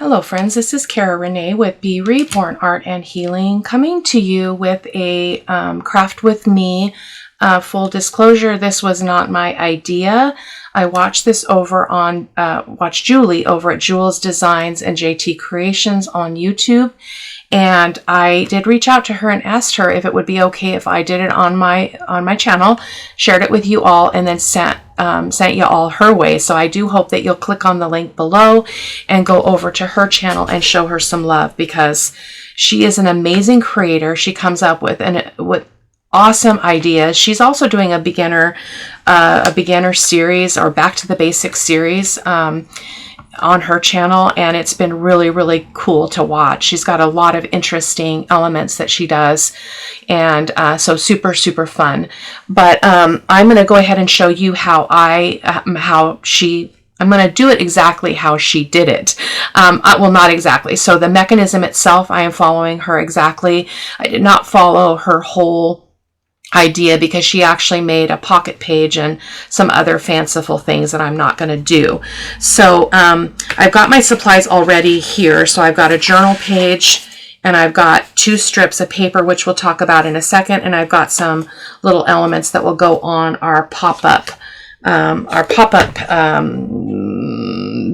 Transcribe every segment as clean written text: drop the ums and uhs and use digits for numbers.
Hello friends, this is Cara-Renee with B.Reborn Art and Healing, coming to you with a craft with me. Full disclosure, this was not my idea. I watched this over on, watched Julie over at JoolseDesigns and JT Creations on YouTube. And I did reach out to her and asked her if it would be okay if I did it on my channel, shared it with you all, and then sent you all her way. So I do hope that you'll click on the link below and go over to her channel and show her some love, because she is an amazing creator. She comes up with awesome ideas. She's also doing a beginner series, or back to the basics series, on her channel, and it's been really, really cool to watch. She's got a lot of interesting elements that she does, and so super, super fun. But I'm going to go ahead and show you how I'm going to do it exactly how she did it. Well, not exactly. So the mechanism itself, I am following her exactly. I did not follow her whole idea, because she actually made a pocket page and some other fanciful things that I'm not going to do. So I've got my supplies already here. So I've got a journal page, and I've got 2 strips of paper, which we'll talk about in a second, and I've got some little elements that will go on our pop-up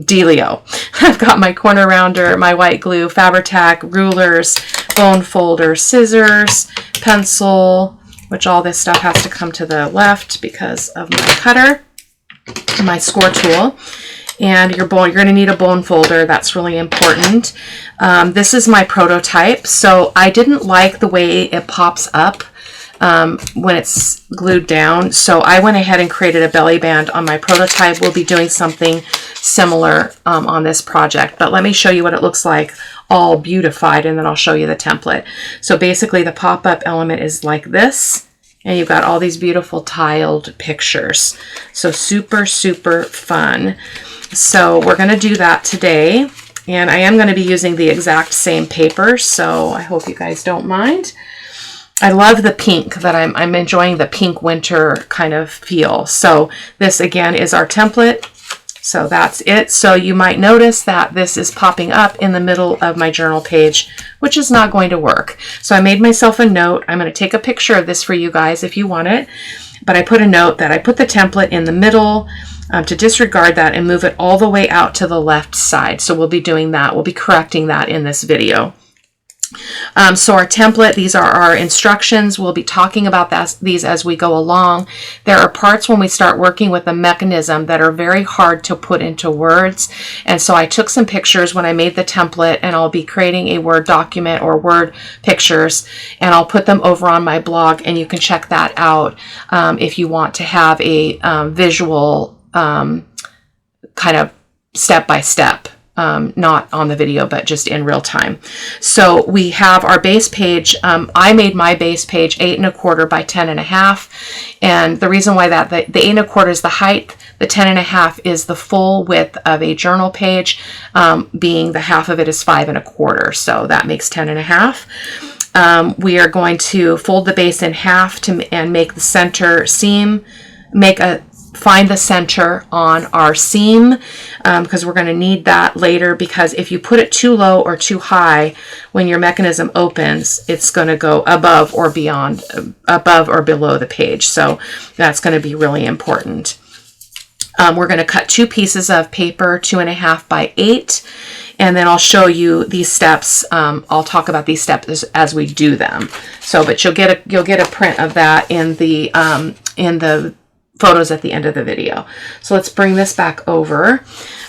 dealio. I've got my corner rounder, my white glue, Fabri-Tac, rulers, bone folder, scissors, pencil, which all this stuff has to come to the left because of my cutter, my score tool, and you're going to need a bone folder. That's really important. This is my prototype. So I didn't like the way it pops up when it's glued down. So I went ahead and created a belly band on my prototype. We'll be doing something similar on this project, but let me show you what it looks like all beautified, and then I'll show you the template. So basically the pop-up element is like this, and you've got all these beautiful tiled pictures. So super, super fun. So we're going to do that today, and I am going to be using the exact same paper, so I hope you guys don't mind. I love the pink, that I'm enjoying the pink winter kind of feel. So this again is our template. So that's it. So you might notice that this is popping up in the middle of my journal page, which is not going to work. So I made myself a note. I'm going to take a picture of this for you guys if you want it. But I put a note that I put the template in the middle to disregard that and move it all the way out to the left side. So we'll be doing that. We'll be correcting that in this video. So our template, these are our instructions. We'll be talking about these as we go along. There are parts when we start working with a mechanism that are very hard to put into words. And so I took some pictures when I made the template, and I'll be creating a Word document or Word pictures, and I'll put them over on my blog, and you can check that out if you want to have a visual kind of step-by-step. Not on the video, but just in real time. So we have our base page. I made my base page 8 1/4 by 10 1/2. And the reason why that, the 8 1/4 is the height, the 10 1/2 is the full width of a journal page, being the half of it is 5 1/4. So that makes 10 1/2. We are going to fold the base in half and make the center seam, find the center on our seam, because we're going to need that later, because if you put it too low or too high, when your mechanism opens, it's going to go above or below the page. So that's going to be really important. We're going to cut 2 pieces of paper, 2 1/2 by 8, and then I'll show you these steps. I'll talk about these steps as we do them. So, but you'll get a print of that in the photos at the end of the video. So let's bring this back over.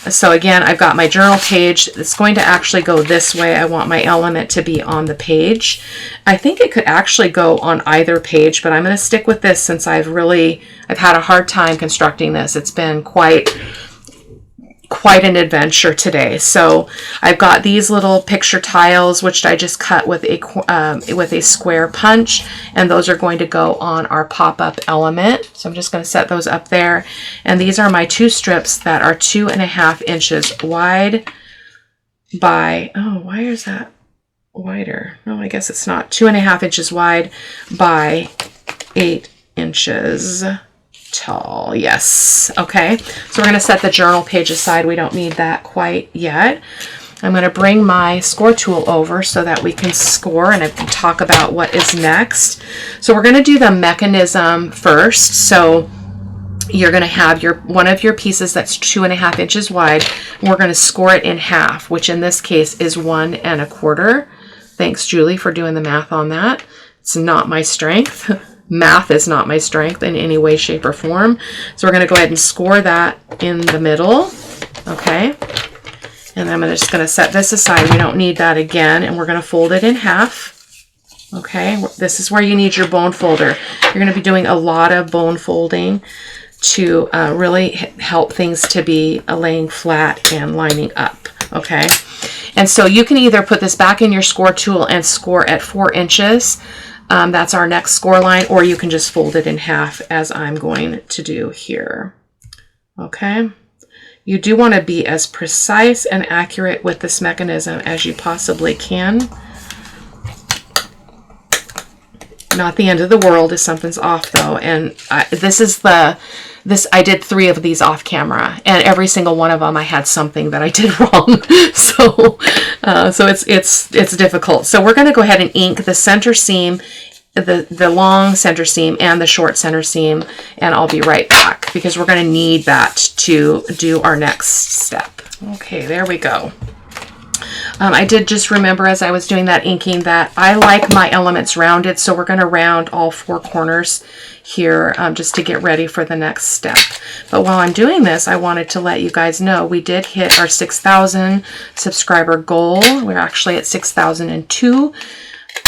So again, I've got my journal page. It's going to actually go this way. I want my element to be on the page. I think it could actually go on either page, but I'm going to stick with this since I've had a hard time constructing this. It's been quite an adventure today. So I've got these little picture tiles, which I just cut with a square punch, and those are going to go on our pop-up element. So I'm just going to set those up there. And these are my 2 strips that are 2 1/2 inches wide by, oh, why is that wider? No, I guess it's not. 2 1/2 inches wide by 8 inches tall. Yes. Okay. So we're going to set the journal page aside. We don't need that quite yet. I'm going to bring my score tool over so that we can score and I can talk about what is next. So we're going to do the mechanism first. So you're going to have one of your pieces that's 2.5 inches wide. We're going to score it in half, which in this case is 1 1/4. Thanks, Julie, for doing the math on that. It's not my strength. Math is not my strength in any way, shape, or form. So we're going to go ahead and score that in the middle. Okay. And I'm just going to set this aside. We don't need that again. And we're going to fold it in half. Okay. This is where you need your bone folder. You're going to be doing a lot of bone folding to really help things to be laying flat and lining up. Okay. And so you can either put this back in your score tool and score at 4 inches. That's our next score line, or you can just fold it in half as I'm going to do here. Okay. You do want to be as precise and accurate with this mechanism as you possibly can. Not the end of the world if something's off though. And I did 3 of these off camera, and every single one of them I had something that I did wrong. So it's difficult. So we're going to go ahead and ink the center seam, the long center seam and the short center seam, and I'll be right back because we're going to need that to do our next step. Okay, there we go. I did just remember as I was doing that inking that I like my elements rounded, so we're going to round all 4 corners here just to get ready for the next step. But while I'm doing this, I wanted to let you guys know we did hit our 6,000 subscriber goal. We're actually at 6,002.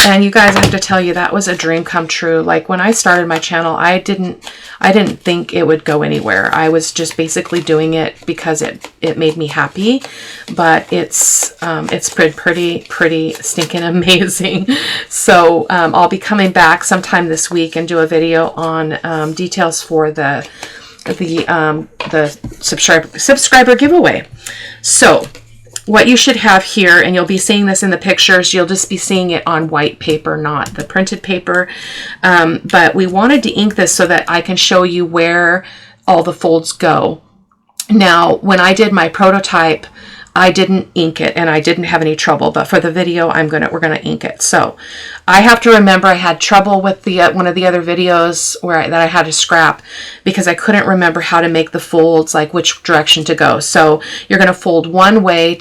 And you guys, I have to tell you, that was a dream come true. Like when I started my channel, I didn't think it would go anywhere. I was just basically doing it because it made me happy. But it's been pretty stinking amazing. So I'll be coming back sometime this week and do a video on details for the subscriber giveaway. So what you should have here, and you'll be seeing this in the pictures, you'll just be seeing it on white paper, not the printed paper. But we wanted to ink this so that I can show you where all the folds go. Now, when I did my prototype, I didn't ink it and I didn't have any trouble, but for the video, we're gonna ink it. So I have to remember I had trouble with the one of the other videos that I had to scrap because I couldn't remember how to make the folds, like which direction to go. So you're gonna fold one way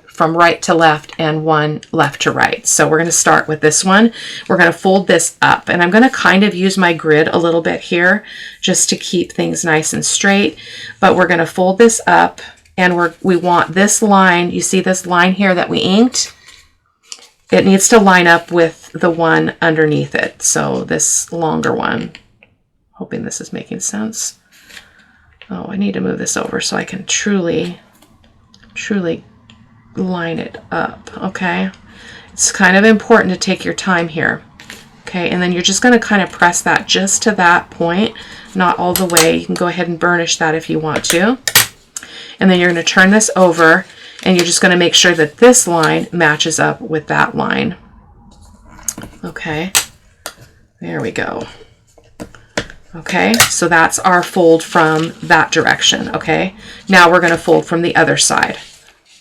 from right to left and one left to right. So we're gonna start with this one. We're gonna fold this up, and I'm gonna kind of use my grid a little bit here just to keep things nice and straight, but we're gonna fold this up. And we want this line, you see this line here that we inked? It needs to line up with the one underneath it. So this longer one, hoping this is making sense. Oh, I need to move this over so I can truly line it up, okay? It's kind of important to take your time here. Okay, and then you're just gonna kind of press that just to that point, not all the way. You can go ahead and burnish that if you want to. And then you're going to turn this over, and you're just going to make sure that this line matches up with that line. Okay, there we go. Okay, so that's our fold from that direction. Okay, now we're going to fold from the other side.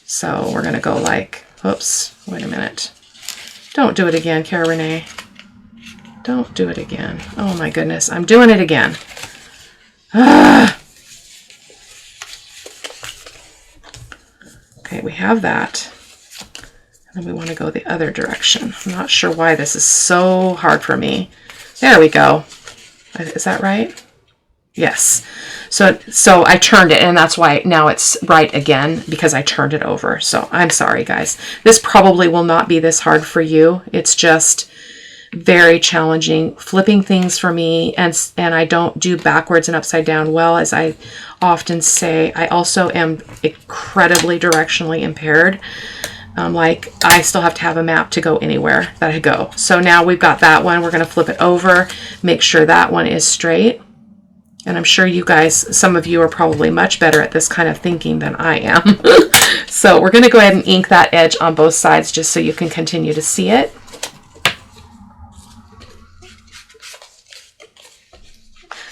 So we're going to go like, oops, wait a minute. Don't do it again, Cara-Renee. Don't do it again. Oh my goodness, I'm doing it again. Okay, we have that. And then we want to go the other direction. I'm not sure why this is so hard for me. There we go. Is that right? Yes. So I turned it, and that's why now it's right again, because I turned it over. So I'm sorry, guys. This probably will not be this hard for you. It's just very challenging flipping things for me, and I don't do backwards and upside down well, as I often say. I also am incredibly directionally impaired. Like I still have to have a map to go anywhere that I go. So now we've got that one. We're going to flip it over, make sure that one is straight. And I'm sure you guys, some of you are probably much better at this kind of thinking than I am. So we're going to go ahead and ink that edge on both sides just so you can continue to see it.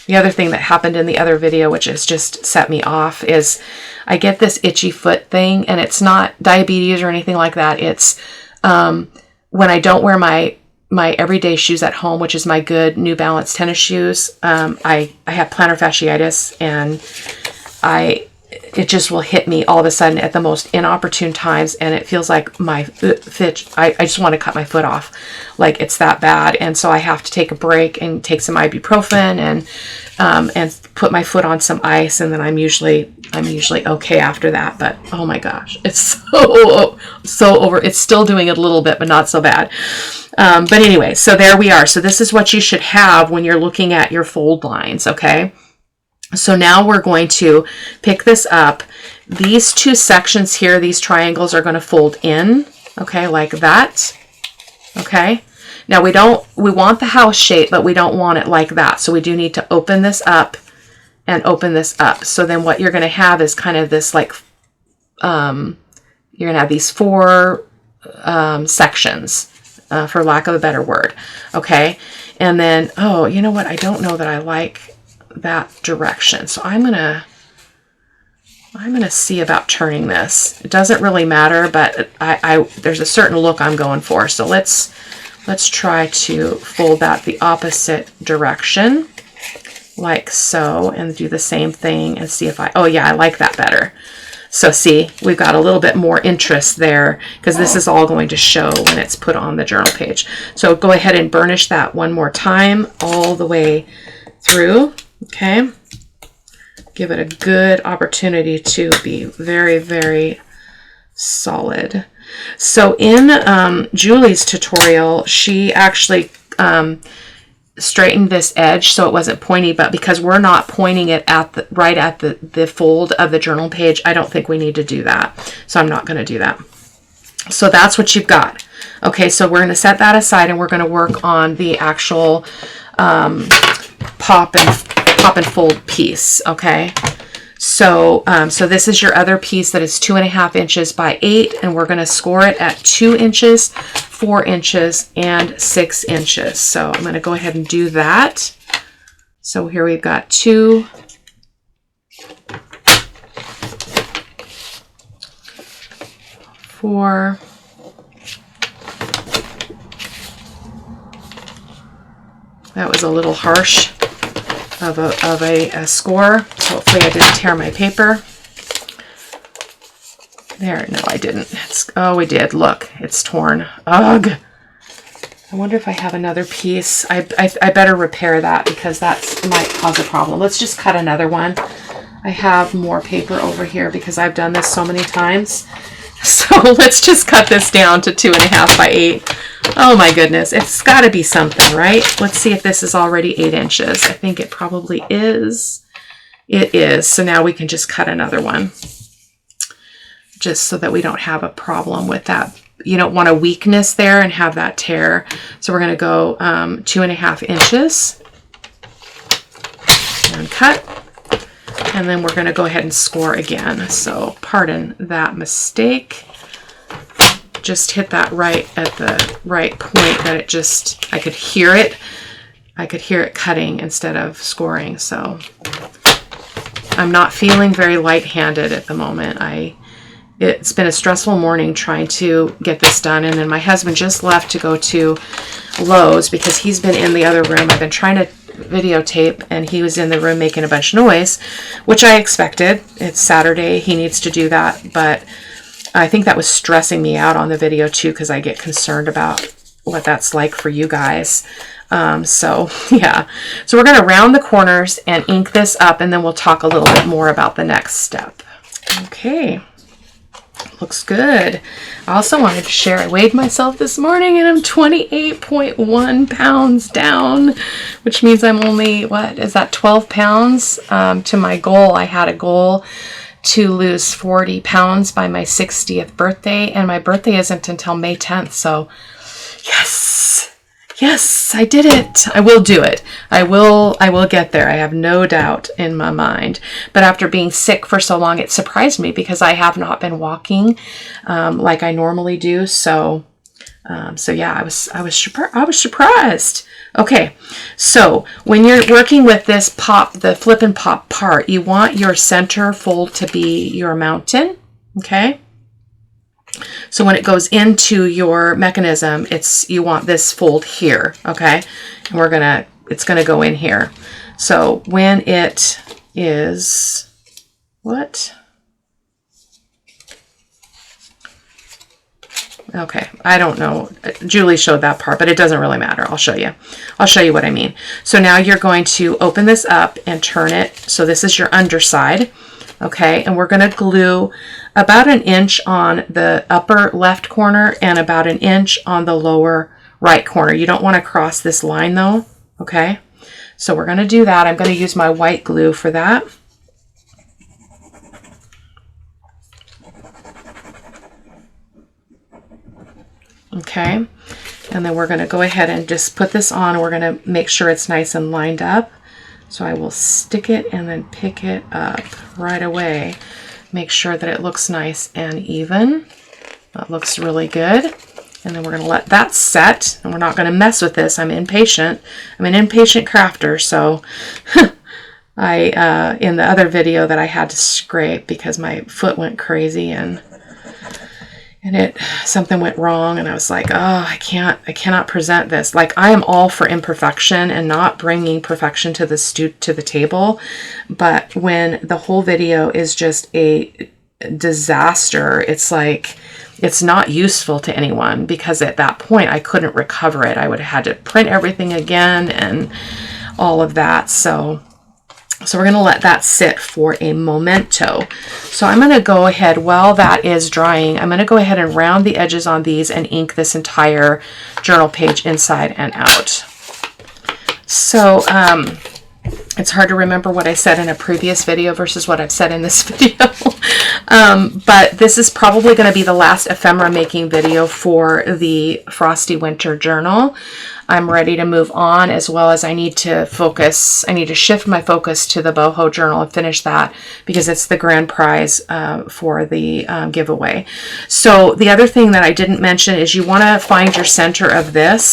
The other thing that happened in the other video, which has just set me off, is I get this itchy foot thing, and it's not diabetes or anything like that. It's when I don't wear my everyday shoes at home, which is my good New Balance tennis shoes. I have plantar fasciitis, and it just will hit me all of a sudden at the most inopportune times, and it feels like my foot, I just want to cut my foot off. Like, it's that bad. And so I have to take a break and take some ibuprofen and put my foot on some ice, and then I'm usually okay after that. But oh my gosh, it's so over. It's still doing it a little bit, but not so bad. But anyway, so there we are. So this is what you should have when you're looking at your fold lines, okay? So now we're going to pick this up. These two sections here, these triangles, are going to fold in, okay, like that, okay? Now we want the house shape, but we don't want it like that. So we do need to open this up and open this up. So then what you're going to have is kind of this, like, you're going to have these four sections, for lack of a better word, okay? And then, oh, you know what? I don't know that I like that direction. So I'm gonna see about turning this. It doesn't really matter, but there's a certain look I'm going for. So let's try to fold that the opposite direction, like so, and do the same thing and see if oh yeah, I like that better. So see, we've got a little bit more interest there, because this is all going to show when it's put on the journal page. So go ahead and burnish that one more time all the way through. Okay, give it a good opportunity to be very, very solid. So in Julie's tutorial, she actually straightened this edge so it wasn't pointy, but because we're not pointing it at right at the fold of the journal page, I don't think we need to do that. So I'm not going to do that. So that's what you've got. Okay, so we're going to set that aside, and we're going to work on the actual pop and fold piece. Okay, so so this is your other piece that is 2.5 inches by 8, and we're going to score it at 2 inches, 4 inches, and 6 inches. So I'm going to go ahead and do that. So here we've got 2, 4, that was a little harsh of a score. Hopefully I didn't tear my paper. There, no, I didn't. Oh, we did. Look, it's torn. Ugh. I wonder if I have another piece. I better repair that, because that might cause a problem. Let's just cut another one. I have more paper over here because I've done this so many times. So let's just cut this down to 2.5 by 8. Oh my goodness, it's got to be something, right? Let's see if this is already 8 inches. I think it probably is. It is. So now we can just cut another one, just so that we don't have a problem with that. You don't want a weakness there and have that tear. So we're going to go 2.5 inches and cut. And then we're going to go ahead and score again. So pardon that mistake. Just hit that right at the right point that it just, I could hear it. I could hear it cutting instead of scoring. So I'm not feeling very light-handed at the moment. It's been a stressful morning trying to get this done. And then my husband just left to go to Lowe's because he's been in the other room. I've been trying to videotape, and he was in the room making a bunch of noise, which I expected. It's Saturday. He needs to do that. But I think that was stressing me out on the video too, because I get concerned about what that's like for you guys. So yeah, so we're going to round the corners and ink this up, and then we'll talk a little bit more about the next step. Okay. Looks good. I also wanted to share, I weighed myself this morning and I'm 28.1 pounds down, which means I'm only, what is that, 12 pounds to my goal. I had a goal to lose 40 pounds by my 60th birthday, and my birthday isn't until May 10th. So yes, I did it. I will do it. I will get there. I have no doubt in my mind. But after being sick for so long, it surprised me because I have not been walking like I normally do. So So yeah, I was surprised. Okay, so when you're working with this pop, the flip and pop part, you want your center fold to be your mountain. Okay. So when it goes into your mechanism, you want this fold here. Okay, and it's gonna go in here. So when it is what? Okay, I don't know. Julie showed that part, but it doesn't really matter. I'll show you. I'll show you what I mean. So now you're going to open this up and turn it. So this is your underside. Okay, and we're going to glue about 1 inch on the upper left corner and about 1 inch on the lower right corner. You don't want to cross this line though. Okay, so we're going to do that. I'm going to use my white glue for that. Okay, and then we're going to go ahead and just put this on. We're going to make sure it's nice and lined up. So I will stick it and then pick it up right away. Make sure that it looks nice and even. That looks really good. And then we're going to let that set, and we're not going to mess with this. I'm impatient. I'm an impatient crafter, so in the other video that I had to scrape because my foot went crazy and something went wrong, and I was like, oh, I cannot present this. Like, I am all for imperfection and not bringing perfection to the table, but when the whole video is just a disaster, it's like, it's not useful to anyone, because at that point I couldn't recover it. I would have had to print everything again and all of that. So we're going to let that sit for a momento. So I'm going to go ahead, while that is drying, I'm going to go ahead and round the edges on these and ink this entire journal page inside and out. So it's hard to remember what I said in a previous video versus what I've said in this video. But this is probably going to be the last ephemera making video for the Frosty Winter Journal. I'm ready to move on, as well as I need to focus. I need to shift my focus to the boho journal and finish that, because it's the grand prize for the giveaway. So the other thing that I didn't mention is you want to find your center of this.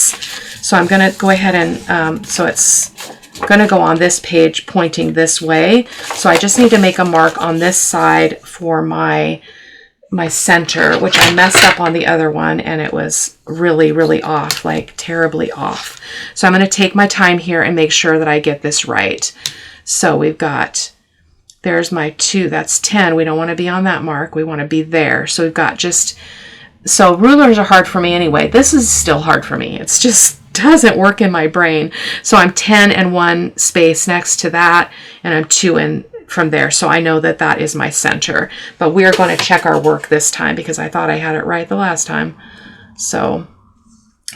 So I'm going to go ahead and, so it's going to go on this page pointing this way. So I just need to make a mark on this side for my center, which I messed up on the other one, and it was really, really off, like terribly off. So I'm going to take my time here and make sure that I get this right. So we've got, there's my 2, that's 10. We don't want to be on that mark. We want to be there. So we've got so rulers are hard for me anyway. This is still hard for me. It's just doesn't work in my brain. So I'm 10 and 1 space next to that, and I'm 2 in from there. So I know that that is my center, but we are going to check our work this time because I thought I had it right the last time. So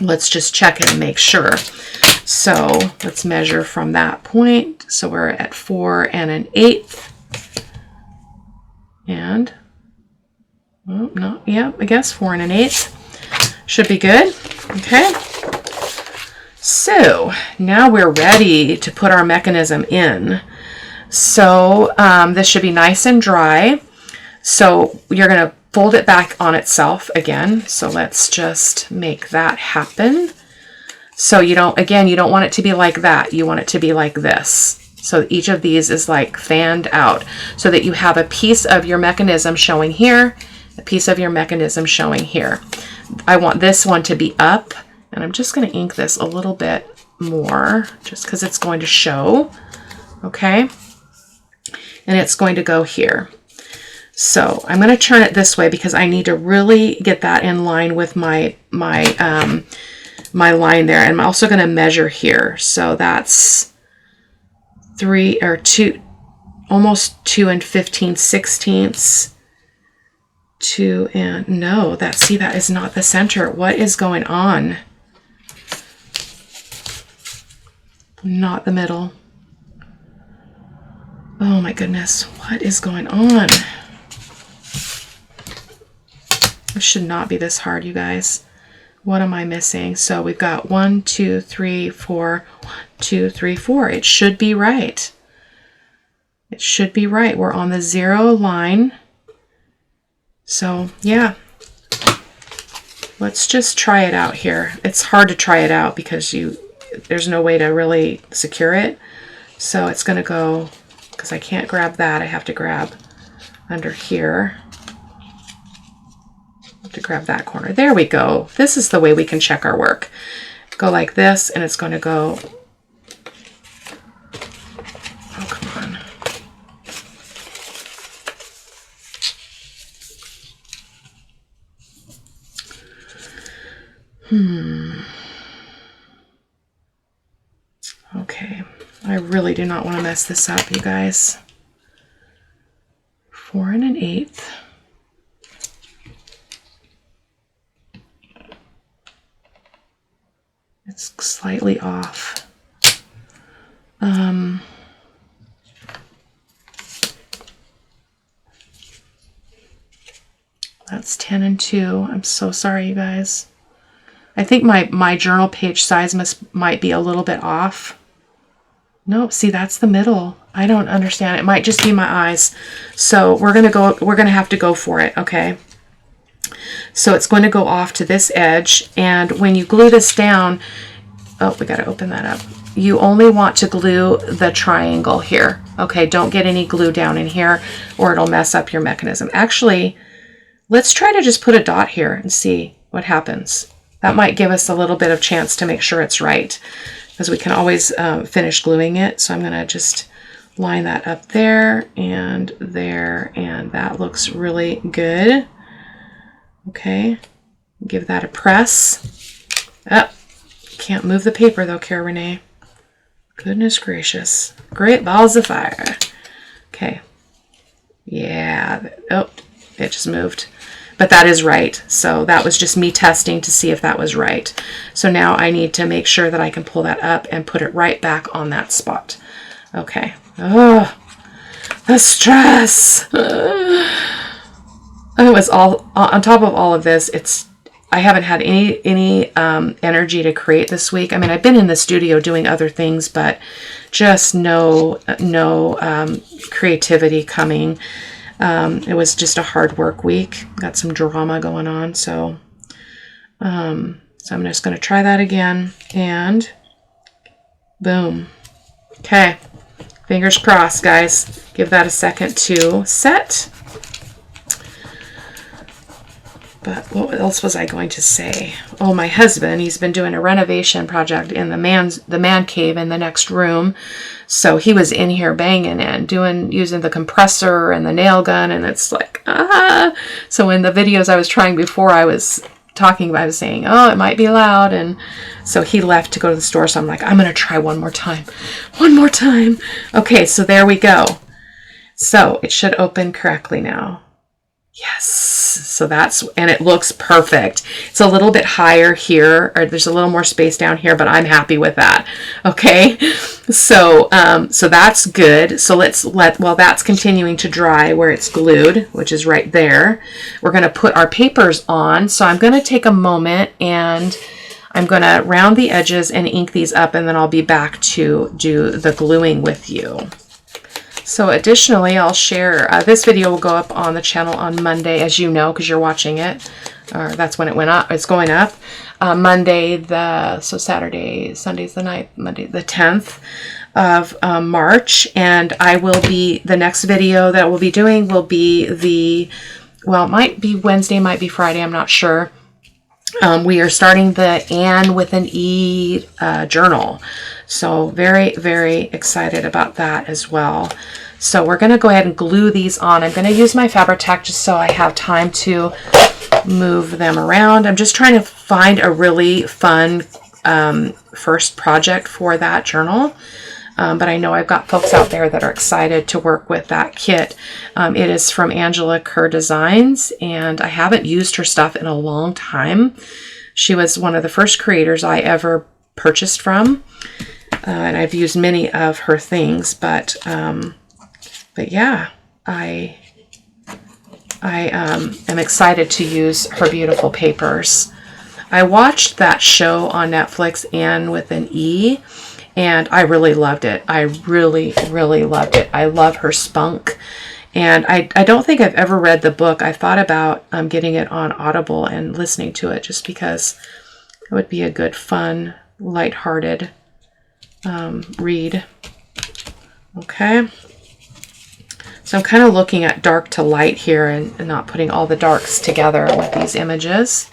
let's just check it and make sure. So let's measure from that point. So we're at 4 1/8. And, well, no, yeah, I guess 4 1/8 should be good. Okay. So now we're ready to put our mechanism in. So this should be nice and dry. So you're going to fold it back on itself again. So let's just make that happen. So you don't want it to be like that. You want it to be like this. So each of these is like fanned out, so that you have a piece of your mechanism showing here, a piece of your mechanism showing here. I want this one to be up, and I'm just going to ink this a little bit more just because it's going to show. Okay. And it's going to go here. So I'm going to turn it this way because I need to really get that in line with my line there. And I'm also going to measure here. So that's 3 or 2, almost 2 15/16. 2 and no, that is not the center. What is going on? Not the middle. Oh my goodness, what is going on? It should not be this hard, you guys. What am I missing? So we've got 1 2 3 4, 1 2 3 4. It should be right. It should be right. We're on the 0 line. So yeah. let's just try it out here. It's hard to try it out because there's no way to really secure it. So it's going to go, because I can't grab that, I have to grab under here. I have to grab that corner. There we go. This is the way we can check our work. Go like this, and it's going to go, oh, come on. Okay, I really do not want to mess this up, you guys. 4 1/8. It's slightly off. That's 10 2. I'm so sorry, you guys. I think my journal page size might be a little bit off. Nope, see, that's the middle. I don't understand. It might just be my eyes. So we're gonna have to go for it, okay? So it's going to go off to this edge, and when you glue this down, oh, we gotta open that up. You only want to glue the triangle here, okay? Don't get any glue down in here or it'll mess up your mechanism. Actually, let's try to just put a dot here and see what happens. That might give us a little bit of chance to make sure it's right, because we can always finish gluing it. So I'm going to just line that up there, and that looks really good. Okay, give that a press. Oh, can't move the paper though, Cara-Renee. Goodness gracious. Great balls of fire. Okay. Yeah. Oh, it just moved. But that is right. So that was just me testing to see if that was right. So now I need to make sure that I can pull that up and put it right back on that spot. Okay. Oh, the stress. It was all on top of all of this. I haven't had any energy to create this week. I mean, I've been in the studio doing other things, but just no creativity coming. It was just a hard work week. Got some drama going on, so I'm just going to try that again, and boom. Okay, fingers crossed, guys. Give that a second to set. But what else was I going to say? Oh, my husband, he's been doing a renovation project in the man cave in the next room. So he was in here banging and using the compressor and the nail gun, and it's like, ah. So in the videos I was trying before, I was saying, oh, it might be loud. And so he left to go to the store. So I'm like, I'm going to try one more time. One more time. Okay, so there we go. So it should open correctly now. Yes. So and it looks perfect. It's a little bit higher here, or there's a little more space down here, but I'm happy with that. Okay. So that's good. So while that's continuing to dry where it's glued, which is right there, we're going to put our papers on. So I'm going to take a moment and I'm going to round the edges and ink these up, and then I'll be back to do the gluing with you. So additionally, I'll share, this video will go up on the channel on Monday, as you know, because you're watching it, or that's when it went up. It's going up. Monday, Saturday, Sunday's the 9th, Monday the 10th of March, and the next video that we'll be doing will be it might be Wednesday, might be Friday, I'm not sure. We are starting the Anne with an E journal. So very, very excited about that as well. So we're going to go ahead and glue these on. I'm going to use my Fabri-Tac just so I have time to move them around. I'm just trying to find a really fun first project for that journal. But I know I've got folks out there that are excited to work with that kit. It is from JoolseDesigns, and I haven't used her stuff in a long time. She was one of the first creators I ever purchased from, and I've used many of her things. But yeah, I am excited to use her beautiful papers. I watched that show on Netflix, Anne with an E, and I really loved it. I really, really loved it. I love her spunk, And I don't think I've ever read the book. I thought about getting it on Audible and listening to it just because it would be a good, fun, lighthearted read. Okay. So I'm kind of looking at dark to light here and not putting all the darks together with these images.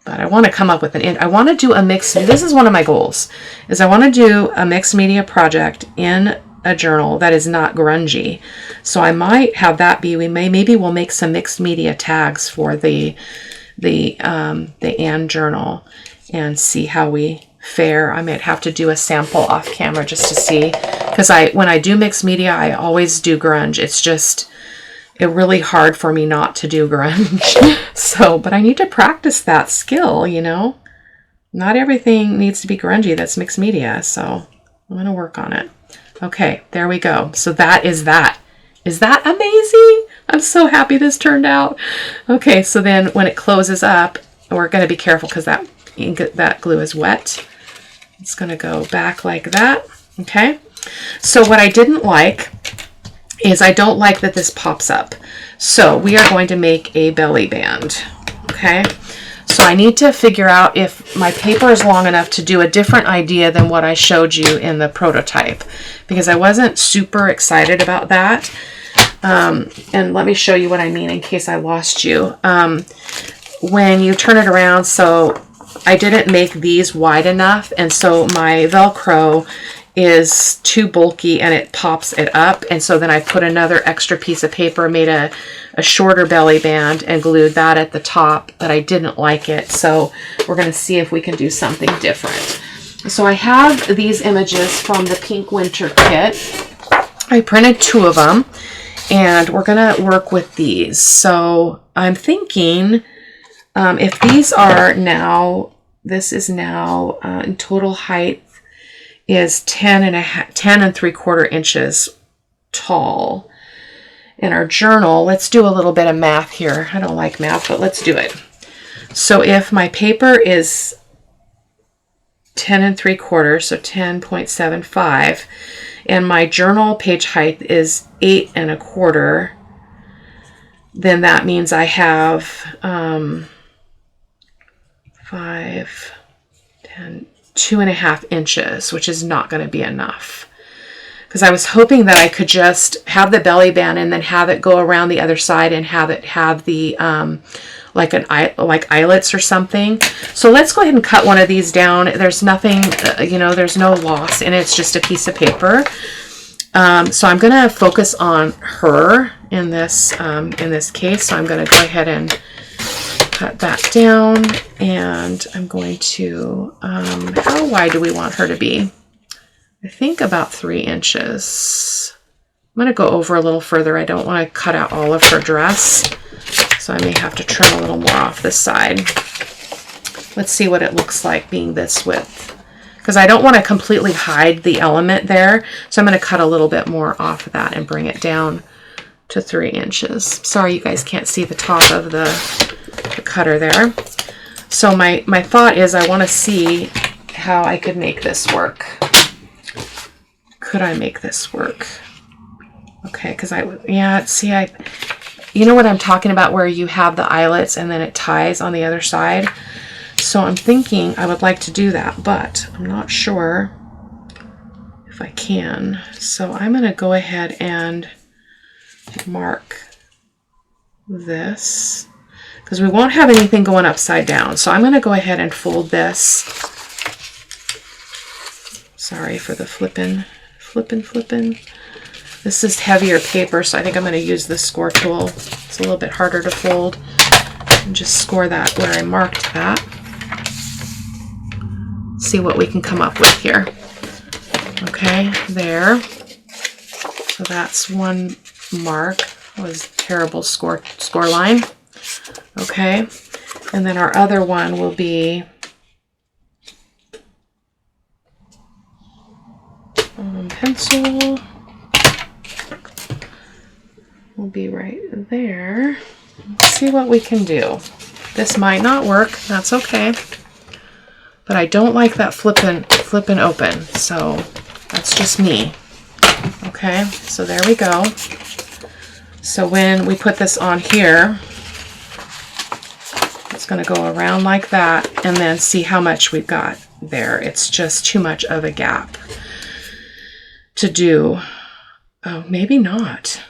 But I want to come up with I want to do a mixed, this is one of my goals, is I want to do a mixed media project in a journal that is not grungy. So I might have that be, maybe we'll make some mixed media tags for the Anne journal and see how we fare. I might have to do a sample off camera just to see, because when I do mixed media, I always do grunge. It's just really hard for me not to do grunge. So, but I need to practice that skill, you know. Not everything needs to be grungy that's mixed media, so I'm going to work on it. Okay, there we go. So that is that. Is that amazing? I'm so happy this turned out. Okay, so then when it closes up, we're going to be careful because that glue is wet. It's going to go back like that. Okay, so what I didn't like is I don't like that this pops up. So we are going to make a belly band. Okay, so I need to figure out if my paper is long enough to do a different idea than what I showed you in the prototype, because I wasn't super excited about that. And let me show you what I mean in case I lost you. When you turn it around, so I didn't make these wide enough, and so my Velcro is too bulky and it pops it up, and so then I put another extra piece of paper, made a shorter belly band and glued that at the top, but I didn't like it, so we're going to see if we can do something different. So I have these images from the Pink Winter kit. I printed 2 of them, and we're going to work with these. So I'm thinking if these are now, this is now in total height is 10 3/4 inches tall. In our journal, let's do a little bit of math here. I don't like math, but let's do it. So if my paper is 10 3/4, so 10.75, and my journal page height is 8 1/4, then that means I have 5, 10, 2.5 inches, which is not going to be enough. Because I was hoping that I could just have the belly band and then have it go around the other side and have it have the like eyelets or something. So let's go ahead and cut one of these down. There's nothing, you know, there's no loss in it. It's just a piece of paper. So I'm going to focus on her in this case. So I'm going to go ahead and cut that down, and I'm going to, how wide do we want her to be? I think about 3 inches. I'm going to go over a little further. I don't want to cut out all of her dress, so I may have to trim a little more off this side. Let's see what it looks like being this width, because I don't want to completely hide the element there, so I'm going to cut a little bit more off of that and bring it down to 3 inches. Sorry you guys can't see the top of the cutter there. So my thought is I want to see how I could make this work. Could I make this work? Okay, because you know what I'm talking about, where you have the eyelets and then it ties on the other side. So I'm thinking I would like to do that, but I'm not sure if I can. So I'm going to go ahead and mark this, because we won't have anything going upside down. So I'm going to go ahead and fold this. Sorry for the flippin'. This is heavier paper, so I think I'm going to use the score tool. It's a little bit harder to fold. And just score that where I marked that. See what we can come up with here. Okay, there. So that's one mark. That was a terrible score line. Okay, and then our other one will be pencil. Will be right there. Let's see what we can do. This might not work. That's okay. But I don't like that flipping open. So that's just me. Okay, so there we go. So when we put this on here, it's going to go around like that, and then see how much we've got there. It's just too much of a gap to do. Oh, maybe not.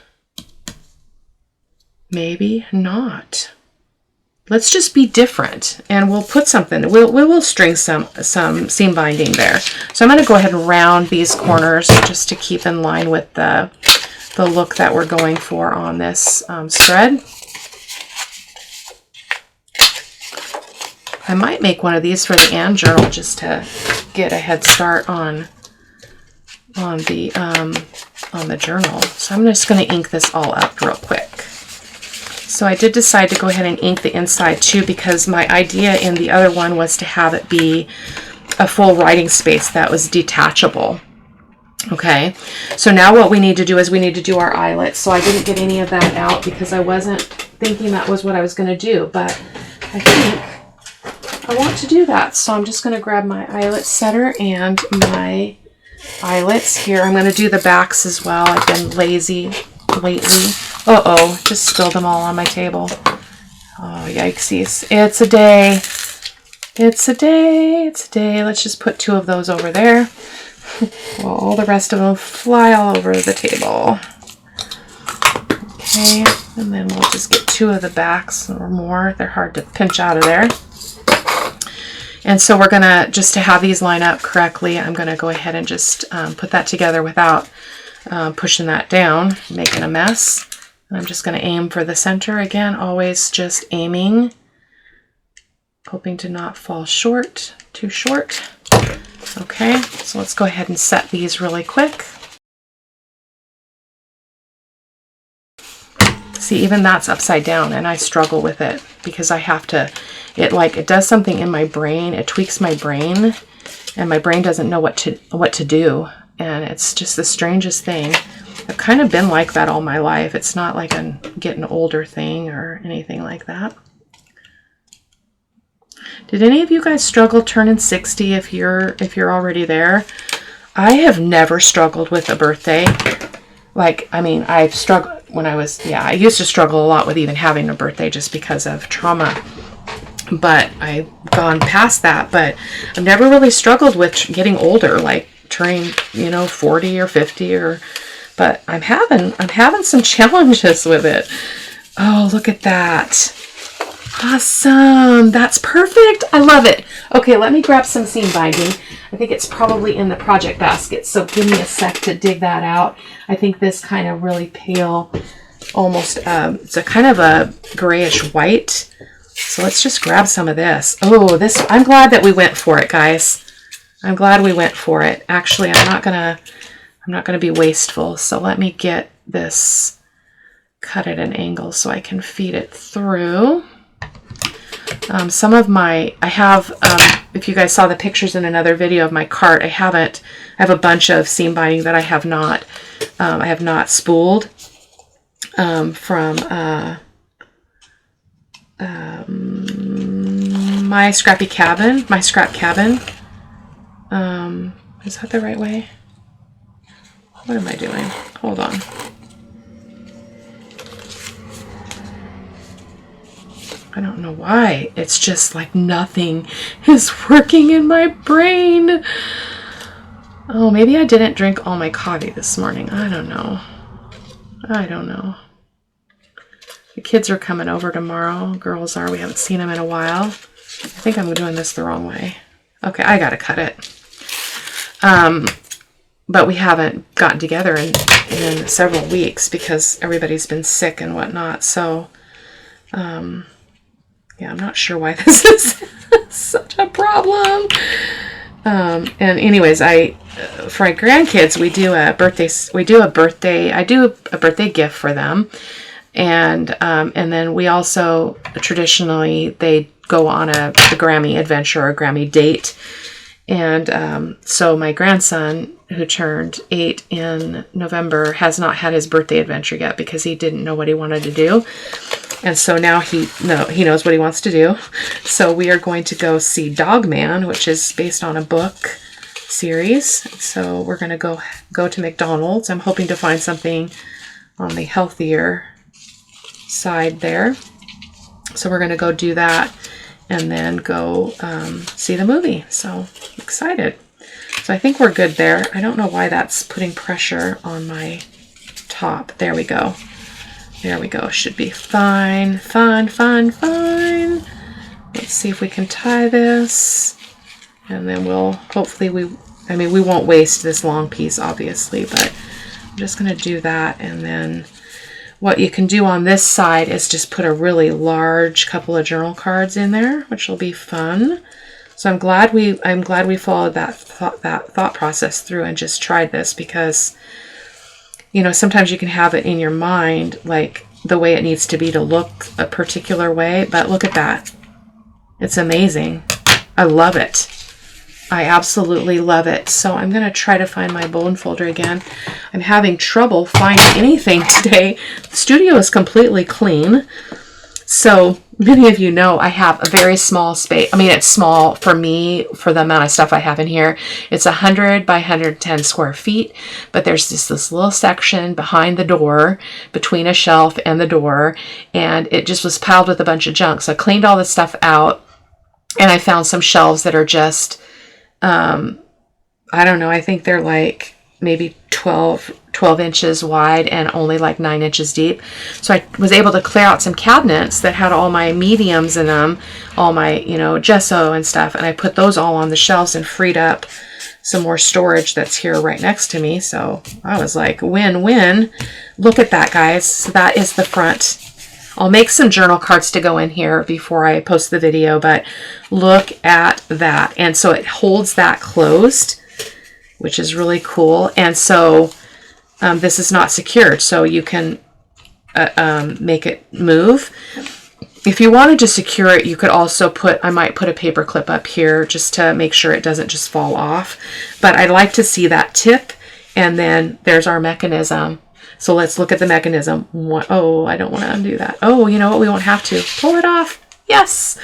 Maybe not. Let's just be different, and we'll put something. We'll string some seam binding there. So I'm going to go ahead and round these corners just to keep in line with the look that we're going for on this spread. I might make one of these for the Ann journal just to get a head start on the journal. So I'm just going to ink this all up real quick. So I did decide to go ahead and ink the inside too, because my idea in the other one was to have it be a full writing space that was detachable. Okay, so now what we need to do is we need to do our eyelets. So I didn't get any of that out because I wasn't thinking that was what I was going to do, but I think I want to do that. So I'm just going to grab my eyelet setter and my eyelets here. I'm going to do the backs as well. I've been lazy lately. Uh-oh, just spilled them all on my table. Oh, yikesies. It's a day. It's a day. It's a day. Let's just put 2 of those over there. Well, all the rest of them fly all over the table. Okay, and then we'll just get 2 of the backs or more. They're hard to pinch out of there. And so we're gonna, just to have these line up correctly, I'm gonna go ahead and just put that together without pushing that down, making a mess. And I'm just gonna aim for the center again, always just aiming, hoping to not fall short, too short. Okay, so let's go ahead and set these really quick. See, even that's upside down, and I struggle with it because I have to, it does something in my brain, it tweaks my brain, and my brain doesn't know what to do, and it's just the strangest thing. I've kind of been like that all my life. It's not like a getting older thing or anything like that. Did any of you guys struggle turning 60 if you're already there? I have never struggled with a birthday. Like, I mean, I've struggled when I was, I used to struggle a lot with even having a birthday just because of trauma. But I've gone past that. But I've never really struggled with getting older, like turning, 40 or 50 or, but I'm having some challenges with it. Oh, look at that. Awesome. That's perfect. I love it. Okay, let me grab some seam binding. I think it's probably in the project basket, so give me a sec to dig that out. I think this kind of really pale, almost, it's a kind of a grayish white. So let's just grab some of this. Oh, this, I'm glad that we went for it, guys. I'm glad we went for it. Actually, I'm not gonna be wasteful. So let me get this cut at an angle so I can feed it through. Some of my, if you guys saw the pictures in another video of my cart, I have a bunch of seam binding that I have not spooled from my scrap cabin. Is that the right way? What am I doing? Hold on. I don't know why. It's just like nothing is working in my brain. Oh, maybe I didn't drink all my coffee this morning. I don't know. The kids are coming over tomorrow. Girls are. We haven't seen them in a while. I think I'm doing this the wrong way. Okay, I gotta cut it. But we haven't gotten together in several weeks because everybody's been sick and whatnot. So, yeah, I'm not sure why this is such a problem. And anyways, for my grandkids, I do a birthday gift for them. And then we also, traditionally, they go on a Grammy adventure or a Grammy date. And so my grandson, who turned 8 in November, has not had his birthday adventure yet because he didn't know what he wanted to do. And so now he knows what he wants to do. So we are going to go see Dog Man, which is based on a book series. So we're going to go to McDonald's. I'm hoping to find something on the healthier side there. So we're going to go do that and then go see the movie. So excited. So I think we're good there. I don't know why that's putting pressure on my top. There we go. There we go. Should be fine. Fine, fine, fine. Let's see if we can tie this. And then we'll, hopefully we won't waste this long piece, obviously, but I'm just going to do that. And then what you can do on this side is just put a really large couple of journal cards in there, which will be fun. So I'm glad we followed that thought process through and just tried this, because, you know, sometimes you can have it in your mind, like the way it needs to be to look a particular way, but look at that. It's amazing. I love it. I absolutely love it. So I'm going to try to find my bone folder again. I'm having trouble finding anything today. The studio is completely clean. So many of you know I have a very small space. I mean, it's small for me, for the amount of stuff I have in here. It's 100 by 110 square feet, but there's just this little section behind the door, between a shelf and the door, and it just was piled with a bunch of junk. So I cleaned all this stuff out, and I found some shelves that are just, I don't know, I think they're like maybe 12 inches wide and only like 9 inches deep. So I was able to clear out some cabinets that had all my mediums in them, all my, you know, gesso and stuff. And I put those all on the shelves and freed up some more storage that's here right next to me. So I was like, win-win. Look at that, guys. So that is the front. I'll make some journal cards to go in here before I post the video, but look at that. And so it holds that closed, which is really cool. And so this is not secured, so you can make it move. If you wanted to secure it, you could also I might put a paper clip up here just to make sure it doesn't just fall off. But I'd like to see that tip, and then there's our mechanism. So let's look at the mechanism. Oh, I don't want to undo that. Oh, you know what? We won't have to. Pull it off. Yes.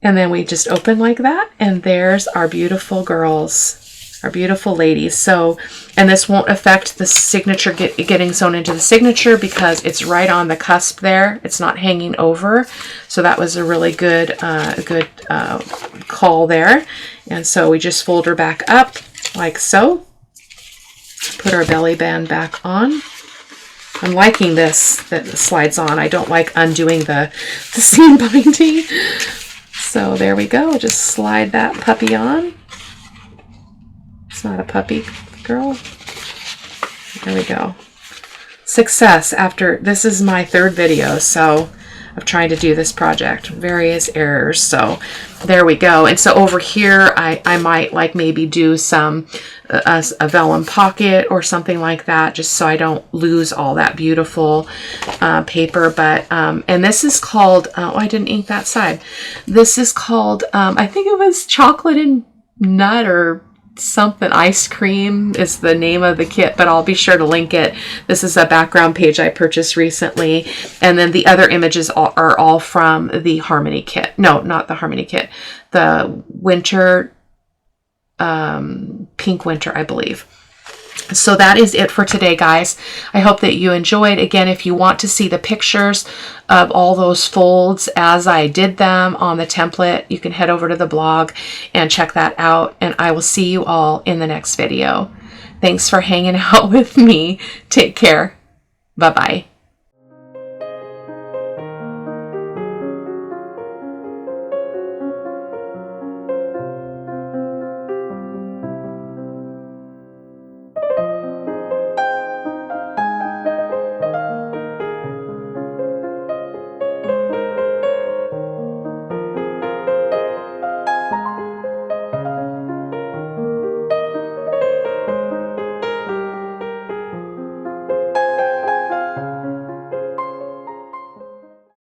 And then we just open like that, and there's our beautiful girls. Our beautiful ladies. So, and this won't affect the signature getting sewn into the signature because it's right on the cusp there. It's not hanging over. So that was a really good, call there. And so we just fold her back up like so. Put our belly band back on. I'm liking this, that it slides on. I don't like undoing the seam binding. So there we go. Just slide that puppy on. It's not a puppy, girl. There we go. Success after, this is my third video, so of trying to do this project. Various errors, so there we go. And so over here, I might like maybe do some, a vellum pocket or something like that, just so I don't lose all that beautiful paper. But, and this is called, oh, I didn't ink that side. This is called, I think it was chocolate and nut or something, ice cream is the name of the kit, but I'll be sure to link it. This is a background page I purchased recently, and then the other images are all from the Harmony kit. No, not the Harmony kit, the winter, pink winter, I believe. So that is it for today, guys. I hope that you enjoyed. Again, if you want to see the pictures of all those folds as I did them on the template, you can head over to the blog and check that out. And I will see you all in the next video. Thanks for hanging out with me. Take care. Bye-bye.